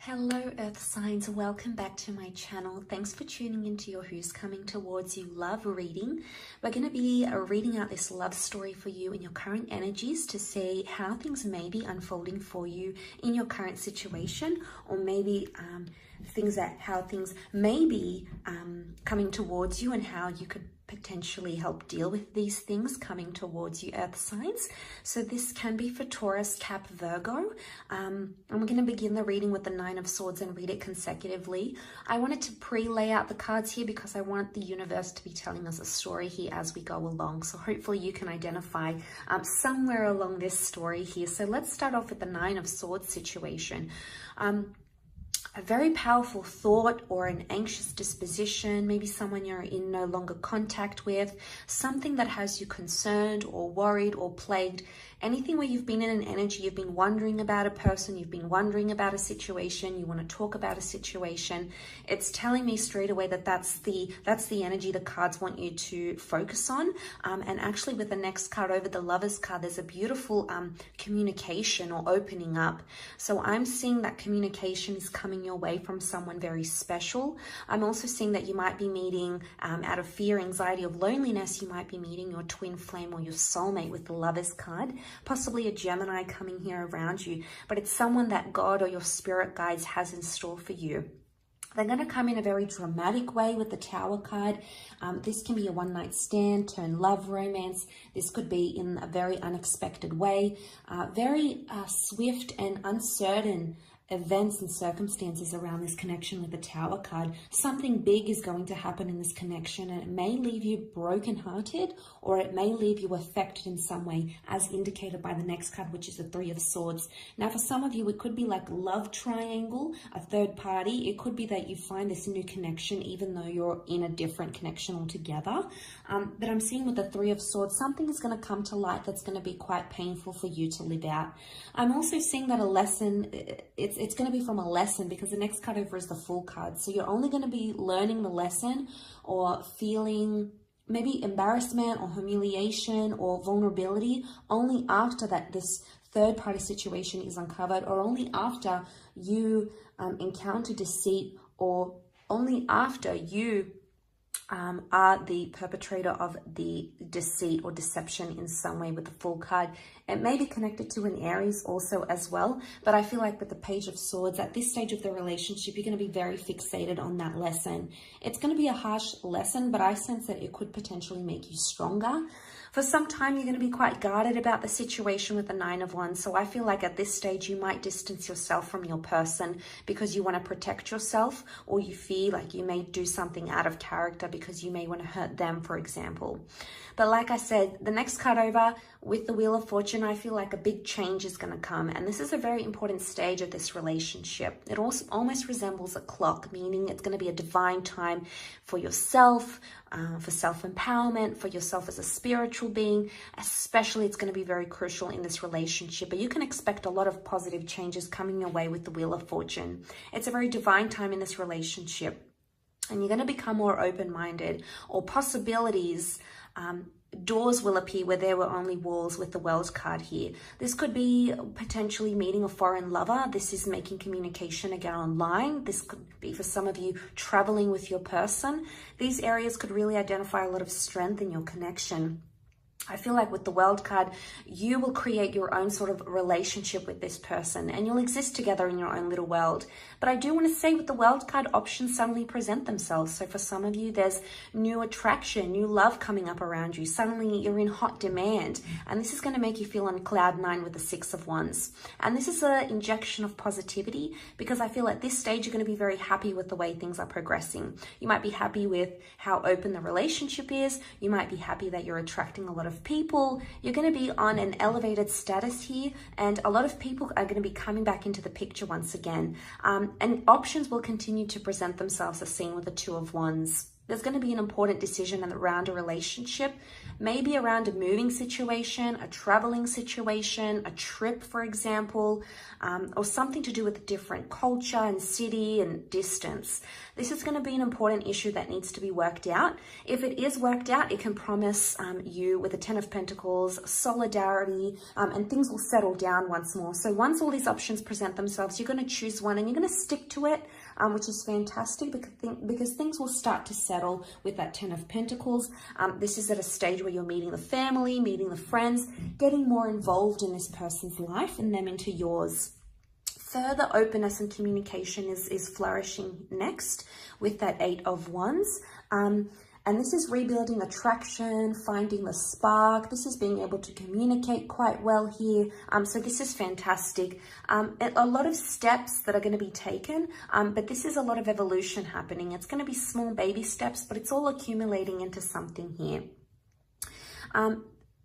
Hello Earth signs, welcome back to my channel. Thanks for tuning into your Who's Coming Towards You love reading. We're going to be reading out this love story for you in your current energies to see how things may be unfolding for you in your current situation, or maybe how things may be coming towards you and how you could potentially help deal with these things coming towards you, Earth signs. So this can be for Taurus, Cap, Virgo. And we're going to begin the reading with the Nine of Swords and read it consecutively. I wanted to pre-lay out the cards here because I want the universe to be telling us a story here as we go along. So hopefully you can identify somewhere along this story here. So let's start off with the Nine of Swords situation. A very powerful thought or an anxious disposition, maybe someone you're in no longer contact with, something that has you concerned or worried or plagued, anything where you've been in an energy, you've been wondering about a person, you've been wondering about a situation, you want to talk about a situation. It's telling me straight away that that's the energy the cards want you to focus on. And actually with the next card over, the Lovers card, there's a beautiful communication or opening up. So I'm seeing that communication is coming your way from someone very special. I'm also seeing that you might be meeting, out of fear, anxiety, of loneliness, you might be meeting your twin flame or your soulmate with the Lovers card, possibly a Gemini coming here around you, but it's someone that God or your spirit guides has in store for you. They're going to come in a very dramatic way with the Tower card. This can be a one-night stand, turn love, romance. This could be in a very unexpected way, very swift and uncertain events and circumstances around this connection with the Tower card. Something big is going to happen in this connection, and it may leave you brokenhearted, or it may leave you affected in some way, as indicated by the next card, which is the Three of Swords. Now, for some of you, it could be like love triangle, a third party. It could be that you find this new connection, even though you're in a different connection altogether. But I'm seeing with the Three of Swords, something is going to come to light that's going to be quite painful for you to live out. I'm also seeing that a lesson, it's going to be from a lesson, because the next card over is the Fool card. So you're only going to be learning the lesson or feeling maybe embarrassment or humiliation or vulnerability only after that this third party situation is uncovered, or only after you encounter deceit, or only after you are the perpetrator of the deceit or deception in some way with the Fool card. It may be connected to an Aries also as well, but I feel like with the Page of Swords, at this stage of the relationship, you're going to be very fixated on that lesson. It's going to be a harsh lesson, but I sense that it could potentially make you stronger. For some time, you're going to be quite guarded about the situation with the Nine of Wands. So I feel like at this stage, you might distance yourself from your person because you want to protect yourself, or you feel like you may do something out of character because you may want to hurt them, for example. But like I said, the next card over with the Wheel of Fortune, I feel like a big change is going to come. And this is a very important stage of this relationship. It also almost resembles a clock, meaning it's going to be a divine time for yourself, for self-empowerment, for yourself as a spiritual being. Especially, it's going to be very crucial in this relationship. But you can expect a lot of positive changes coming your way with the Wheel of Fortune. It's a very divine time in this relationship. And you're going to become more open-minded, or possibilities, doors will appear where there were only walls with the World card here. This could be potentially meeting a foreign lover. This is making communication again online. This could be for some of you traveling with your person. These areas could really identify a lot of strength in your connection. I feel like with the World card, you will create your own sort of relationship with this person, and you'll exist together in your own little world. But I do want to say with the World card, options suddenly present themselves. So for some of you, there's new attraction, new love coming up around you. Suddenly you're in hot demand, and this is going to make you feel on cloud nine with the Six of Wands. And this is an injection of positivity, because I feel at this stage, you're going to be very happy with the way things are progressing. You might be happy with how open the relationship is. You might be happy that you're attracting a lot of people. You're going to be on an elevated status here, and a lot of people are going to be coming back into the picture once again. And options will continue to present themselves, as seen with the Two of Wands. There's going to be an important decision around a relationship, maybe around a moving situation, a traveling situation, a trip, for example, or something to do with a different culture and city and distance. This is going to be an important issue that needs to be worked out. If it is worked out, it can promise you with the Ten of Pentacles, solidarity, and things will settle down once more. So once all these options present themselves, you're going to choose one and you're going to stick to it, which is fantastic because things will start to settle with that Ten of Pentacles. This is at a stage where you're meeting the family, meeting the friends, getting more involved in this person's life and them into yours. Further openness and communication is flourishing next with that Eight of Wands. And this is rebuilding attraction, finding the spark. This is being able to communicate quite well here. So this is fantastic. A lot of steps that are going to be taken, but this is a lot of evolution happening. It's going to be small baby steps, but it's all accumulating into something here.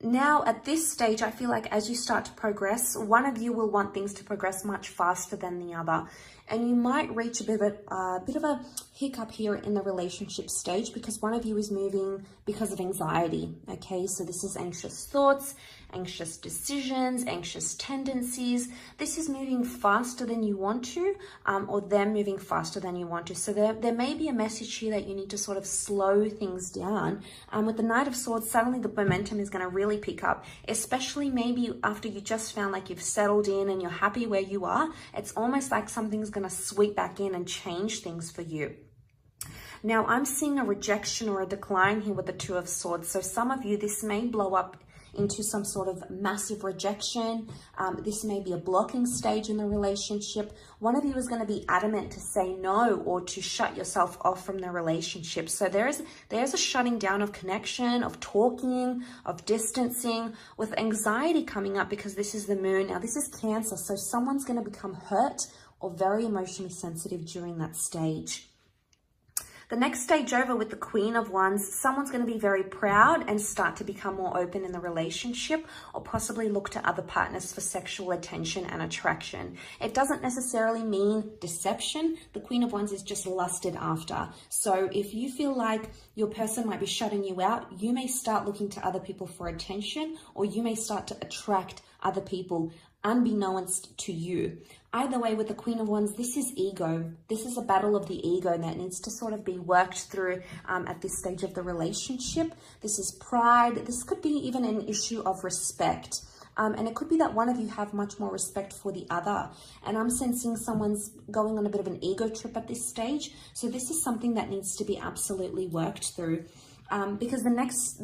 Now, at this stage, I feel like as you start to progress, one of you will want things to progress much faster than the other. And you might reach a bit of a hiccup here in the relationship stage because one of you is moving because of anxiety, okay? So this is anxious thoughts, anxious decisions, anxious tendencies. This is moving faster than you want to, or them moving faster than you want to. So there may be a message here that you need to sort of slow things down. With the Knight of Swords, suddenly the momentum is going to really pick up, especially maybe after you just found like you've settled in and you're happy where you are. It's almost like something's going to sweep back in and change things for you. Now, I'm seeing a rejection or a decline here with the Two of Swords. So some of you, this may blow up into some sort of massive rejection. This may be a blocking stage in the relationship. One of you is going to be adamant to say no or to shut yourself off from the relationship. So there's a shutting down of connection, of talking, of distancing, with anxiety coming up because this is the moon. Now, this is Cancer, so someone's going to become hurt or very emotionally sensitive during that stage. The next stage over with the Queen of Wands, someone's going to be very proud and start to become more open in the relationship, or possibly look to other partners for sexual attention and attraction. It doesn't necessarily mean deception. The Queen of Wands is just lusted after. So if you feel like your person might be shutting you out, you may start looking to other people for attention, or you may start to attract other people unbeknownst to you. Either way, with the Queen of Wands, this is ego. This is a battle of the ego that needs to sort of be worked through at this stage of the relationship. This is pride. This could be even an issue of respect. And it could be that one of you have much more respect for the other. And I'm sensing someone's going on a bit of an ego trip at this stage. So this is something that needs to be absolutely worked through. Because the next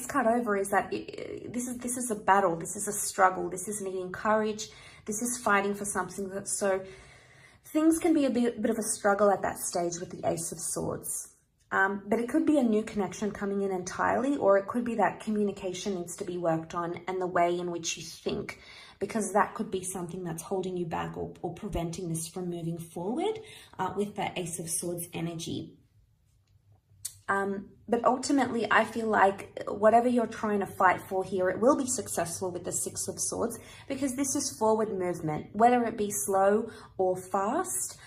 card over is that this is a battle. This is a struggle. This is needing courage. This is fighting for something. So things can be a bit of a struggle at that stage with the Ace of Swords. But it could be a new connection coming in entirely, or it could be that communication needs to be worked on and the way in which you think, because that could be something that's holding you back or preventing this from moving forward with that Ace of Swords energy. But ultimately, I feel like whatever you're trying to fight for here, it will be successful with the Six of Swords, because this is forward movement, whether it be slow or fast.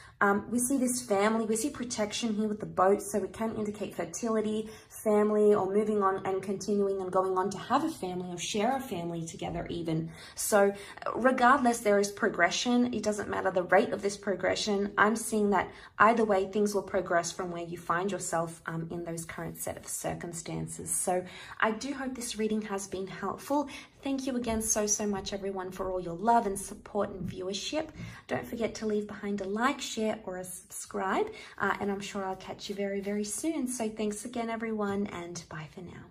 We see this family, we see protection here with the boat, so it can indicate fertility, family, or moving on and continuing and going on to have a family or share a family together even. So regardless, there is progression. It doesn't matter the rate of this progression. I'm seeing that either way, things will progress from where you find yourself in those current set of circumstances. So I do hope this reading has been helpful. Thank you again so much, everyone, for all your love and support and viewership. Don't forget to leave behind a like, share, or a subscribe. And I'm sure I'll catch you very soon. So thanks again, everyone, and bye for now.